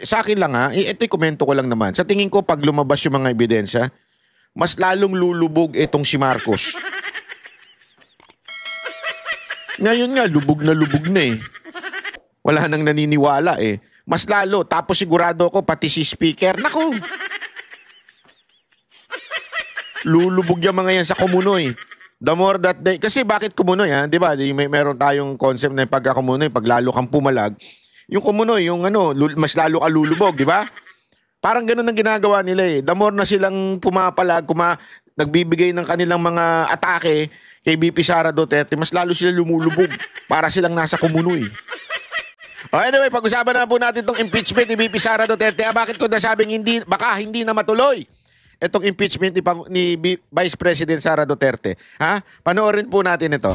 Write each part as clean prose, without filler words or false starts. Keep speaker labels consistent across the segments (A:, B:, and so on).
A: sa akin lang ha, ito'y komento ko lang naman. Sa tingin ko, pag lumabas yung mga ebidensya, mas lalong lulubog itong si Marcos. Ngayon nga, lubog na eh. Wala nang naniniwala eh. Mas lalo, tapos sigurado ko, pati si speaker, naku. Lulubog yung mga yan sa Kumunoy. The more that they, kasi bakit Kumunoy ha? Diba, meron tayong concept na pagka-Kumunoy, pag lalo kang pumalag, yung Kumunoy, yung ano, mas lalo ka lulubog, di ba? Parang ganun ang ginagawa nila eh. The more na silang pumapalag, nagbibigay ng kanilang mga atake kay VP Sara Duterte, mas lalo sila lumulubog para silang nasa Kumunoy. Anyway, pag-usapan na po natin itong impeachment ni VP Sara Duterte. Bakit ko nasabing baka hindi na matuloy itong impeachment ni Vice President Sara Duterte? Ha? Panoorin po natin ito.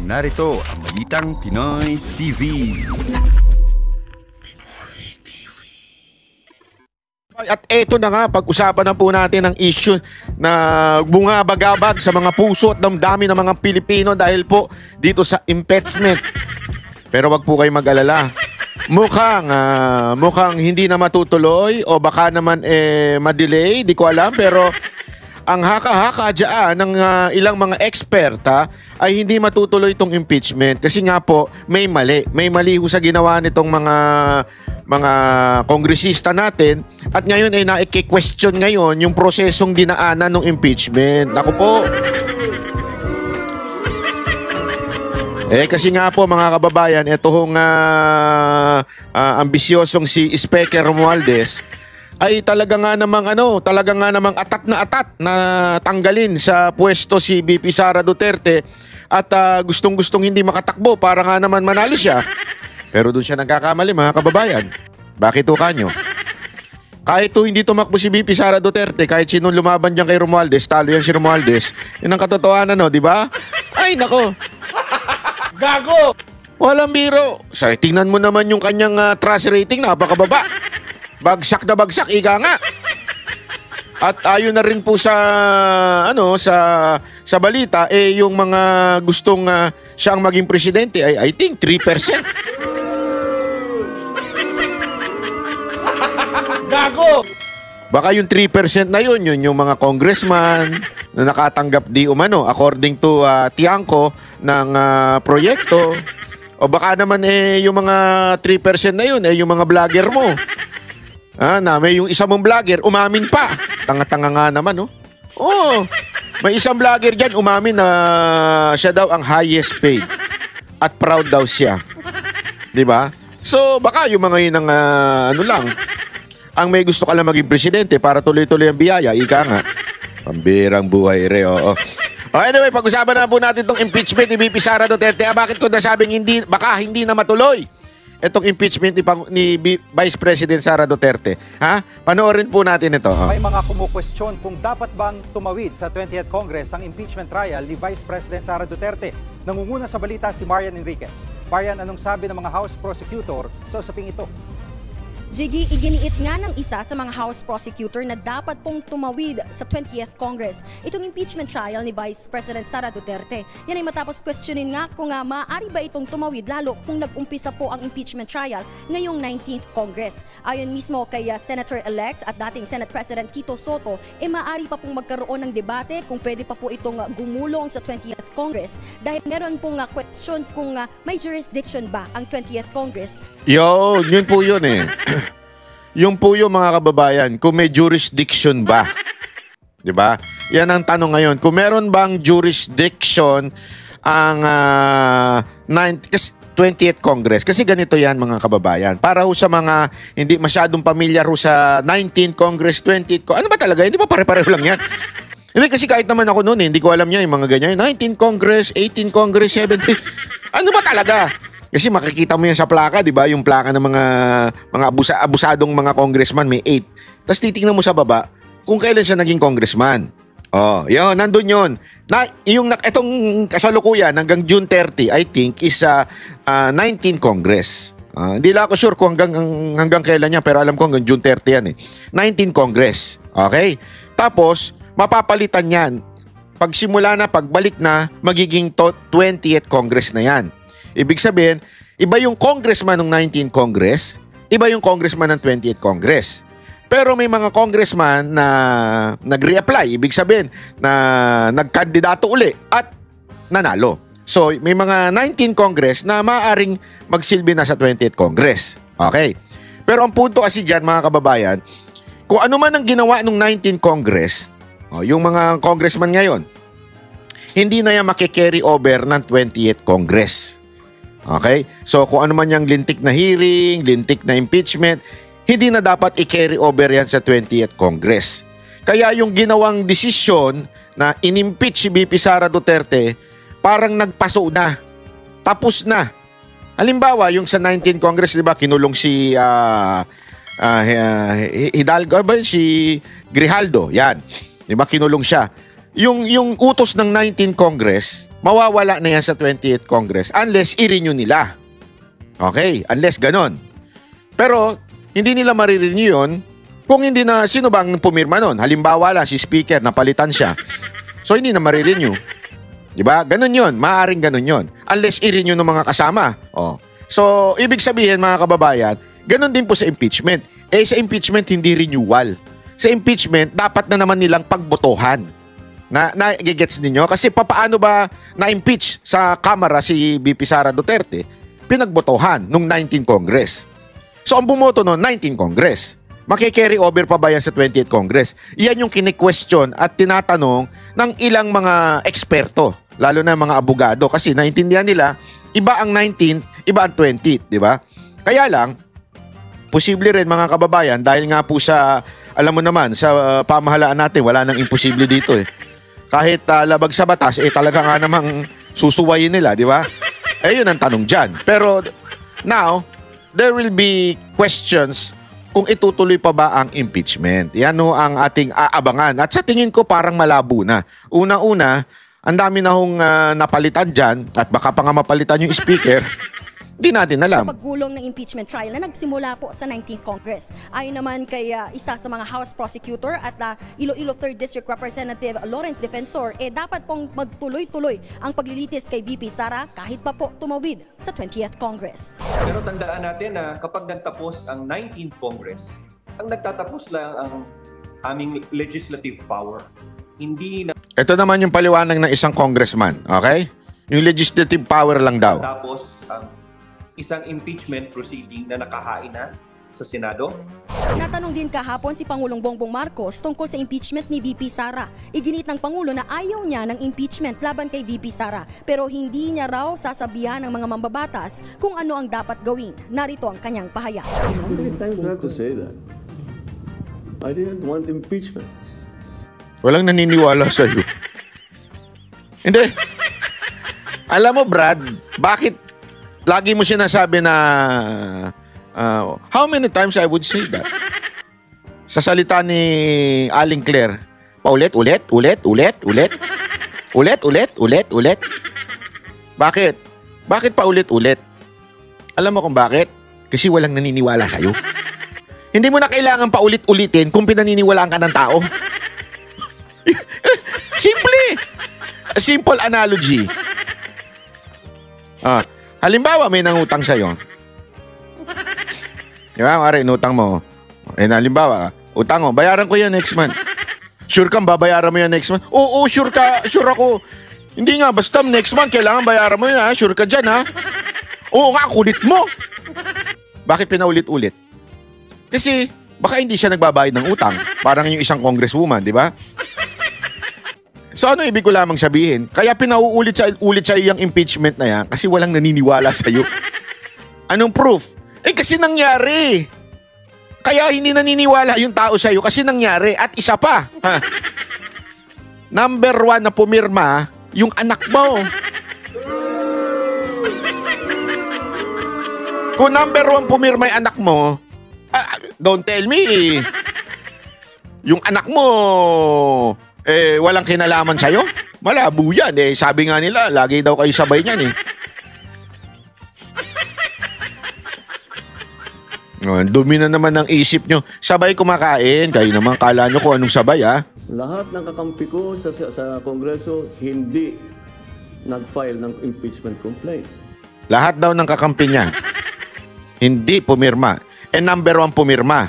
B: Narito ang Balitang Pinoy TV.
A: At eto na nga, pag-usapan na po natin ang issue na bungabagabag sa mga puso at damdamin ng mga Pilipino dahil po dito sa impeachment. Pero wag po kayo mag-alala. Mukhang hindi na matutuloy o baka naman ma-delay, di ko alam. Pero ang haka-haka dyan ng ilang mga expert ay hindi matutuloy itong impeachment kasi nga po may mali. May mali ho sa ginawa nitong mga kongresista natin at ngayon ay naiki-question ngayon yung prosesong dinaanan ng impeachment. Ako po. Kasi nga po mga kababayan, ito hong ambisyosong si Speaker Romualdez ay talaga nga namang atat na tanggalin sa pwesto si VP Sara Duterte at gustong-gustong hindi makatakbo para nga naman manalo siya. Pero doon siya nagkakamali mga kababayan. Bakit ho kanyo? Kahit hindi tumakbo si VP Sara Duterte, kahit sino lumaban diyan kay Romualdez, talo yan si Romualdez. Yun ang katotohanan, no, di ba? Ay, nako.
C: Gago!
A: Walang biro. Tingnan mo naman yung kanyang trust rating, napakababa. Bagsak na bagsak, ika nga. At ayon na rin po sa sa balita yung mga gustong siyang maging presidente ay I think 3%.
C: Gago!
A: Baka yung 3% na yun yung mga congressman na nakatanggap di umano according to Tiangco ng proyekto. O baka naman yung mga 3% na yun yung mga vlogger mo. May yung isa mong vlogger, umamin pa. Tanga-tanga nga naman, no? Oh, may isang vlogger dyan, umamin na siya daw ang highest paid. At proud daw siya. Diba? So, baka yung mga yun ang, ang may gusto ka lang maging presidente para tuloy-tuloy ang biyaya, ika nga. Pambirang buhay, oo. Anyway, pag-usapan na po natin itong impeachment ni VP Sara Duterte. Bakit ko nasabing baka hindi na matuloy itong impeachment ni Vice President Sara Duterte. Ha? Panoorin po natin ito.
D: May mga kumukwestiyon kung dapat bang tumawid sa 20th Congress ang impeachment trial ni Vice President Sara Duterte. Nangunguna sa balita si Marian Enriquez. Marian, anong sabi ng mga House Prosecutor sa usaping ito?
E: Jiggy, iginiit nga ng isa sa mga House Prosecutor na dapat pong tumawid sa 20th Congress itong impeachment trial ni Vice President Sara Duterte. Yan ay matapos questionin nga kung maaari ba itong tumawid lalo kung nag-umpisa po ang impeachment trial ngayong 19th Congress. Ayon mismo kay Senator-elect at dating Senate President Tito Soto, maaari pa pong magkaroon ng debate kung pwede pa po itong gumulong sa 20th Congress dahil meron pong question kung may jurisdiction ba ang 20th Congress.
A: Yun po yun eh. Yung po yung mga kababayan, kung may jurisdiction ba? Diba? Yan ang tanong ngayon. Kung meron bang jurisdiction ang 20th Congress? Kasi ganito yan mga kababayan. Para ho sa mga hindi masyadong pamilyar ho sa 19th Congress, 20th Congress. Ano ba talaga? Hindi ba pare-pareho lang yan? Hindi kasi kahit naman ako noon, hindi ko alam niya yung mga ganyan. 19th Congress, 18th Congress, 17th. Ano ba talaga? Kasi makikita mo yan sa plaka, di ba? Yung plaka ng mga abusadong mga congressman may 8. Tapos titingnan mo sa baba kung kailan siya naging congressman. Oh, yun, nandun yun. Itong kasalukuyan hanggang June 30, I think, is 19th Congress. Hindi lang ako sure kung hanggang kailan niya, pero alam ko hanggang June 30 yan eh. 19th Congress. Okay? Tapos, mapapalitan yan. Pagbalik na, magiging 20th Congress na yan. Ibig sabihin, Iba yung congressman ng 19th Congress, iba yung congressman ng 20th Congress. Pero may mga congressman na nag-reapply, ibig sabihin na nagkandidato uli at nanalo. So, may mga 19th Congress na maaaring magsilbi na sa 20th Congress. Okay. Pero ang punto kasi dyan, mga kababayan, kung ano man ang ginawa ng 19th Congress, yung mga congressman ngayon, hindi na yan makikarry over ng 20th Congress. Okay? So, kung ano man yung lintik na hearing, lintik na impeachment, hindi na dapat i-carry over yan sa 20th Congress. Kaya yung ginawang desisyon na inimpeach si VP Sara Duterte, parang nagpaso na. Tapos na. Halimbawa, yung sa 19th Congress, di ba, kinulong si Hidalgo, ba? Si Grijaldo. Yan. Di ba, kinulong siya. Yung utos ng 19th Congress, mawawala na yan sa 20th Congress unless i-renew nila. Okay? Unless ganon. Pero, hindi nila marirenew yun kung hindi na, sino bang pumirma nun? Halimbawa lang, si Speaker, napalitan siya. So, hindi na marirenew. Diba? Ganun yun. Maaaring ganun yun. Unless i-renew ng mga kasama. Oh. So, ibig sabihin, mga kababayan, ganun din po sa impeachment. Sa impeachment, hindi renewal. Sa impeachment, dapat na naman nilang pagbotohan. Na-gets ninyo? Kasi papaano ba na-impeach sa Kamara si VP Sara Duterte? Pinagbotohan nung 19th Congress. So, ang bumoto noon, 19th Congress. Makikarry over pa ba yan sa 20th Congress? Iyan yung kini-question at tinatanong ng ilang mga eksperto, lalo na mga abogado, kasi naintindihan nila, iba ang 19th, iba ang 20th, di ba? Kaya lang, posible rin mga kababayan, dahil nga po sa, alam mo naman, sa pamahalaan natin, wala nang imposible dito eh. Kahit labag sa batas, talaga nga namang susuwayin nila, di ba? Yun ang tanong dyan. Pero now, there will be questions kung itutuloy pa ba ang impeachment. Yan ho ang ating aabangan. At sa tingin ko parang malabo na. Una-una, ang dami na hong napalitan dyan at baka pa nga mapalitan yung speaker. Di natin alam.
E: Sa paggulong ng impeachment trial na nagsimula po sa 19th Congress. Ayon naman kay isa sa mga House Prosecutor at Iloilo 3rd District Representative Lawrence Defensor, dapat pong magtuloy-tuloy ang paglilitis kay VP Sara kahit pa po tumawid sa 20th Congress.
F: Pero tandaan natin na kapag nagtapos ang 19th Congress, ang nagtatapos lang ang aming legislative power. Hindi na
A: Ito naman yung paliwanag ng isang congressman, okay? Yung legislative power lang daw.
F: tapos ang isang impeachment proceeding na nakahain na sa Senado.
E: Natanong din kahapon si Pangulong Bongbong Marcos tungkol sa impeachment ni VP Sara. Iginit ng Pangulo na ayaw niya ng impeachment laban kay VP Sara, pero hindi niya raw sasabihan ng mga mambabatas kung ano ang dapat gawin. Narito ang kanyang pahayag.
G: Thank God to say that. I didn't want impeachment.
A: Walang naniniwala sa'yo. Hindi. Alam mo, Brad, bakit lagi mo sinasabi na how many times I would say that? Sa salita ni Aling Claire, paulit. Bakit? Bakit paulit-ulit? Alam mo kung bakit? Kasi walang naniniwala sa'yo. Hindi mo na kailangan paulit-ulitin kung pinaniniwalaan ka ng tao. Simple analogy. Halimbawa, may nangutang sa'yo. Di ba? Kaya inutang mo. Halimbawa, utang mo, bayaran ko yan next month. Sure kang babayaran mo yan next month? Oo, sure ka. Sure ako. Hindi nga, basta next month, kailangan bayaran mo yan, ha? Sure ka dyan, ha? Oo nga, kulit mo. Bakit pinaulit-ulit? Kasi, baka hindi siya nagbabayad ng utang. Parang yung isang congresswoman, di ba? So ano ibig ko lamang sabihin? Kaya pinauulit sa yung impeachment na yan kasi walang naniniwala sa iyo. Anong proof? Kasi nangyari. Kaya hindi naniniwala yung tao sa iyo kasi nangyari. At isa pa, number 1 na pumirma, yung anak mo. Kung number 1 pumirma yung anak mo, don't tell me, yung anak mo, walang kinalaman sa'yo? Malabo yan. Sabi nga nila, lagi daw kayo sabay niyan eh. Dumi na naman ng isip nyo. Sabay kumakain. Kayo naman, kala nyo kung anong sabay, ha?
G: Lahat ng kakampi ko sa Kongreso hindi nag-file ng impeachment complaint.
A: Lahat daw ng kakampi niya, hindi pumirma. Number 1 pumirma.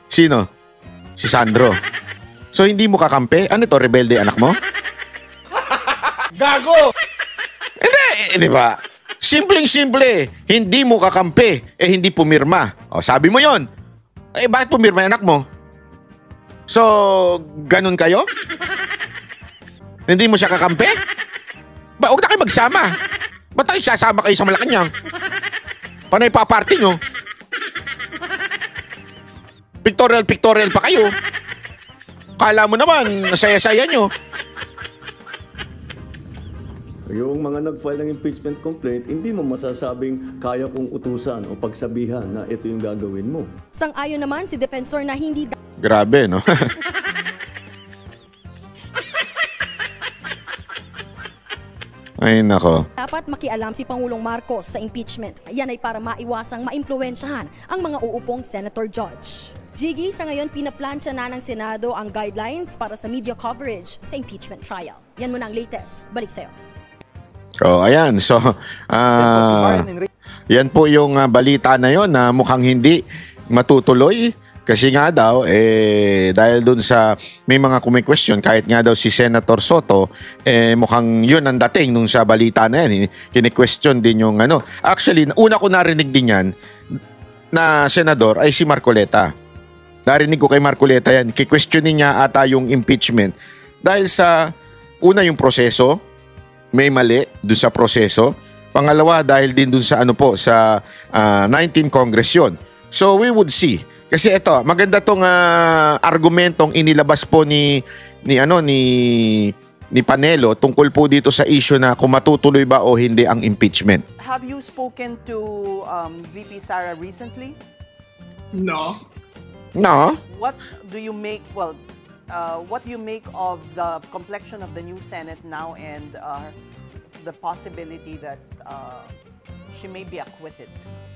A: Sino? Si Sandro. So hindi mo kakampi? Ano to, rebelde anak mo?
C: Gago!
A: Hindi, di ba? Simpleng-simple. Hindi mo kakampi, hindi pumirma. O, sabi mo yon. Bakit pumirma yung anak mo? So, ganun kayo? Hindi mo siya kakampi? Huwag na kayo magsama. Ba't tayo sasama kayo sa Malacanang? Paano yung paparty nyo? Pictorial pa kayo. Kala mo naman, saya-saya nyo.
G: Yung mga nag-file ng impeachment complaint, hindi mo masasabing kaya kong utusan o pagsabihan na ito yung gagawin mo.
E: Sang-ayon naman si Defensor na hindi
A: Grabe, no? Ay, nako.
E: dapat makialam si Pangulong Marcos sa impeachment. Yan ay para maiwasang maimpluwensyahan ang mga uupong senator judge. Jiggy, sa ngayon pinaplansya na ng Senado ang guidelines para sa media coverage sa impeachment trial. Yan muna ang latest. Balik sa'yo.
A: Oh, ayan. So, yan po yung balita na yon na mukhang hindi matutuloy. Kasi nga daw, dahil dun sa may mga question kahit nga daw si Senator Soto, mukhang yun ang dating nung sa balita na yan. Kine-question din yung ano. Actually, una ko narinig din yan na senador ay si Marcoleta. Narinig ko kay Marcoleta yan. Ki-questionin niya ata yung impeachment. Dahil sa, una yung proseso, may mali dun sa proseso. Pangalawa, dahil din dun sa ano po, sa 19 Congress yun. So, we would see. Kasi ito, maganda tong argumentong inilabas po ni Panelo tungkol po dito sa issue na kung matutuloy ba o hindi ang impeachment.
H: Have you spoken to VP Sara recently?
C: No.
A: No?
H: What do you make? Well, what do you make of the complexion of the new Senate now and the possibility that she may be acquitted?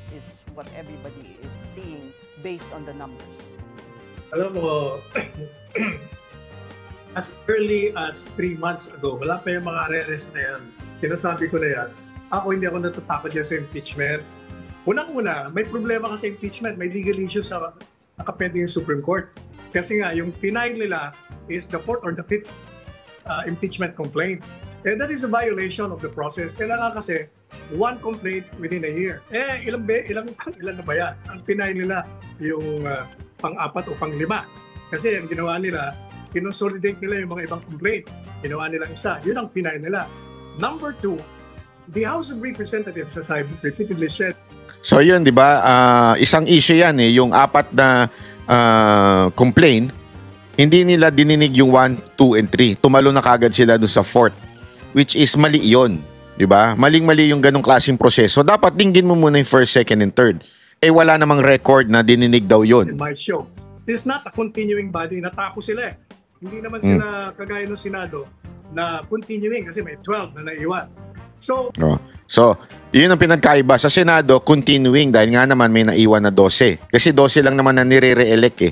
H: Is what everybody is seeing based on the numbers.
I: Alam mo, as early as 3 months ago, wala pa yung mga arrest na yan. Sinasabi ko na yan. Ako hindi ako natatakot yan sa impeachment. Unang-una, may problema kasi impeachment. May legal issues sa nakapending yung Supreme Court. Kasi nga, yung final nila is the 4th or the 5th impeachment complaint. And that is a violation of the process. Kailangan kasi one complaint within a year. Ilan na ba yan? Ang pinay nila yung pang-4 o pang-5. Kasi ang ginawa nila, kinonsolidate nila yung mga ibang complaints. Ginawa nila isa. Yun ang pinay nila. Number 2, the House of Representatives, as I repeatedly said.
A: So yun, di ba? Isang issue yan yung 4 na complaint, hindi nila dininig yung 1, 2, and 3. Tumalo na kagad sila doon sa 4th. Which is mali yun. Diba? Maling-mali yung ganong klaseng proseso. Dapat dinggin mo muna yung 1st, 2nd, and 3rd. Wala namang record na dininig daw yun.
I: In my show. It's not a continuing body. Natapos sila Hindi naman sila kagaya ng Senado na continuing kasi may 12 na naiwan. So, yun ang pinagkaiba. Sa Senado, continuing dahil nga naman may naiwan na 12. Kasi 12 lang naman na nire-re-elect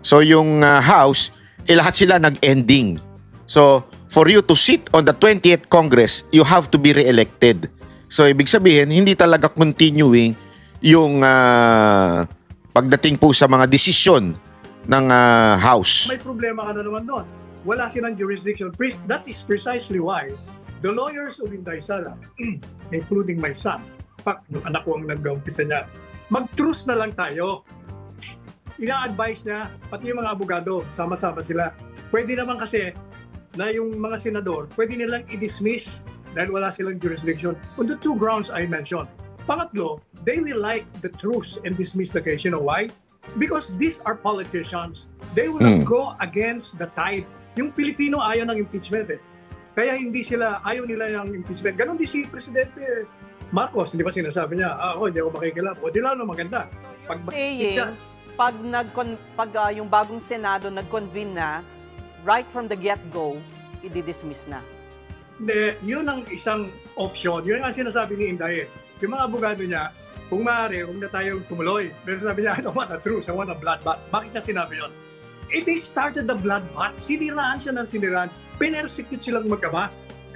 I: So yung House, lahat sila nag-ending. So, for you to sit on the 20th Congress, you have to be re-elected. So, ibig sabihin, hindi talaga continuing yung pagdating po sa mga desisyon ng House. May problema ka na naman doon. Wala silang jurisdiction. That is precisely why the lawyers of Inday Sara, including my son, yung anak ko ang nag-umpisa niya, mag-truce na lang tayo. Ina-advise niya, pati yung mga abogado, sama-sama sila. Pwede naman kasi na yung mga senador, pwede nilang i-dismiss dahil wala silang jurisdiction on the 2 grounds I mentioned. Pangatlo, they will like the truce and dismiss the case. You know why? Because these are politicians. They will not go against the tide. Yung Pilipino ayaw ng impeachment Kaya hindi sila, ayaw nila ng impeachment. Ganon din si Presidente Marcos, hindi ba sinasabi niya, ako hindi ako makikilap. O di lang maganda.
H: Pag yung bagong Senado nag-convene na, right from the get-go, i-dismiss na.
I: Hindi, yun ang isang option. Yun ang sinasabi ni Inday. Yung mga abogado niya, kung maaari, huwag na tayo tumuloy. Pero sabi niya, I don't want a truce, I want a bloodbath. Bakit niya sinabi yun? They started the bloodbath. Siniraan siya ng siniraan. Pinersecute silang magkama.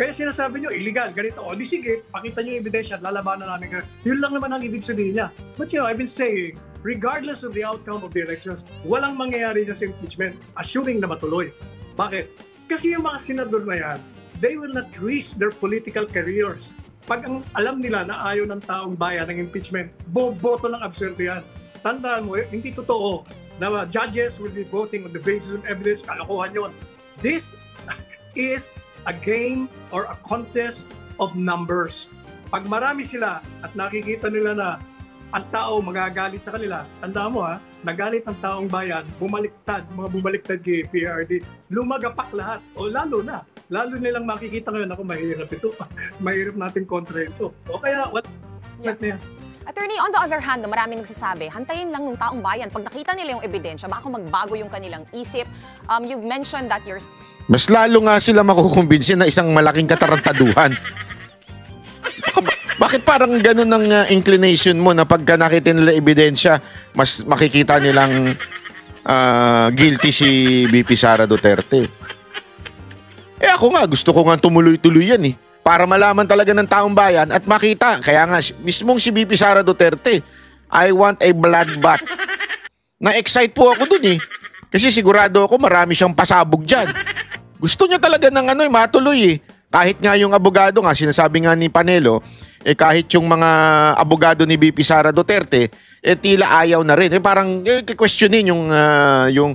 I: Kaya sinasabi nyo, illegal, ganito. O di sige, pakita nyo yung ebidensya at lalabanan namin kayo. Yun lang naman ang ibig sabihin niya. But I've been saying, regardless of the outcome of the elections, walang mangyayari dyan sa impeachment, assuming na matuloy. Bakit? Kasi yung mga senador na yan, they will not risk their political careers. Pag ang alam nila na ayaw ng taong bayan ng impeachment, boboto ng absurdo yan. Tandaan mo, hindi totoo na judges will be voting on the basis of evidence. Kalokohan yun. This is a game or a contest of numbers. Pag marami sila at nakikita nila na ang tao magagalit sa kanila, tandaan mo nagalit ang taong bayan, mga bumaliktad kay PRD, lumagapak lahat. O lalo nilang makikita ngayon, ako mahirap ito, mahirap natin kontra ito. O kaya, na yan.
J: Attorney, on the other hand, maraming nagsasabi, hantayin lang ng taong bayan. Pag nakita nila yung ebidensya, baka magbago yung kanilang isip. You've mentioned that you're...
A: Mas lalo nga sila makukumbinsin na isang malaking katarantaduhan. Bakit parang ganun ang inclination mo na pagka nakita nila ebidensya, mas makikita nilang guilty si VP Sara Duterte? Ako nga, gusto ko nga tumuloy-tuloy yan para malaman talaga ng taong bayan at makita. Kaya nga, mismong si VP Sara Duterte, I want a bloodbath. Na-excite po ako dun Kasi sigurado ako marami siyang pasabog dyan. Gusto niya talaga ng matuloy Kahit nga yung abogado nga, sinasabi nga ni Panelo, kahit yung mga abogado ni VP Sara Duterte, tila ayaw na rin. Parang questionin yung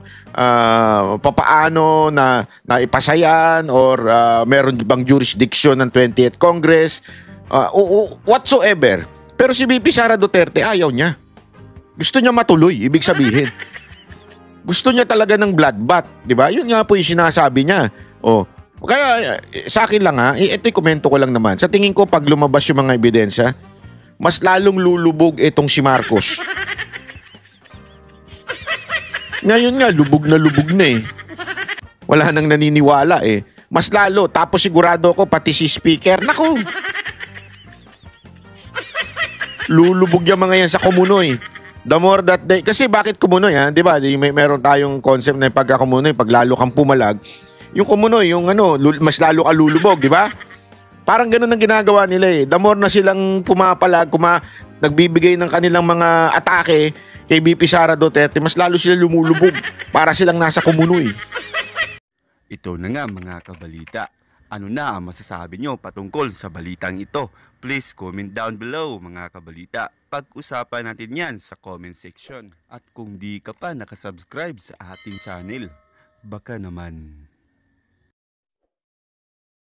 A: papaano na ipasayan or meron bang jurisdiction ng 20th Congress, whatsoever. Pero si VP Sara Duterte, ayaw niya. Gusto niya matuloy, ibig sabihin. Gusto niya talaga ng bloodbath, di ba? Yun nga po yung sinasabi niya. Kaya sa akin lang ito'y komento ko lang naman. Sa tingin ko, pag lumabas yung mga ebidensya, mas lalong lulubog itong si Marcos. Ngayon nga, lubog na Wala nang naniniwala Mas lalo, tapos sigurado ako, pati si speaker, naku! Lulubog yung mga yan sa Kumunoy. The more that they... Kasi bakit Kumunoy, di ba? Meron tayong concept na pagka Kumunoy, pag lalo kang pumalag, yung Kumunoy, yung mas lalo ka lulubog, di ba? Parang ganun ang ginagawa nila The more na silang pumapalag, nagbibigay ng kanilang mga atake kay VP Sara Duterte, mas lalo sila lumulubog para silang nasa Kumunoy.
B: Ito na nga mga kabalita. Ano na ang masasabi nyo patungkol sa balitang ito? Please comment down below mga kabalita. Pag-usapan natin yan sa comment section. At kung di ka pa nakasubscribe sa ating channel, baka naman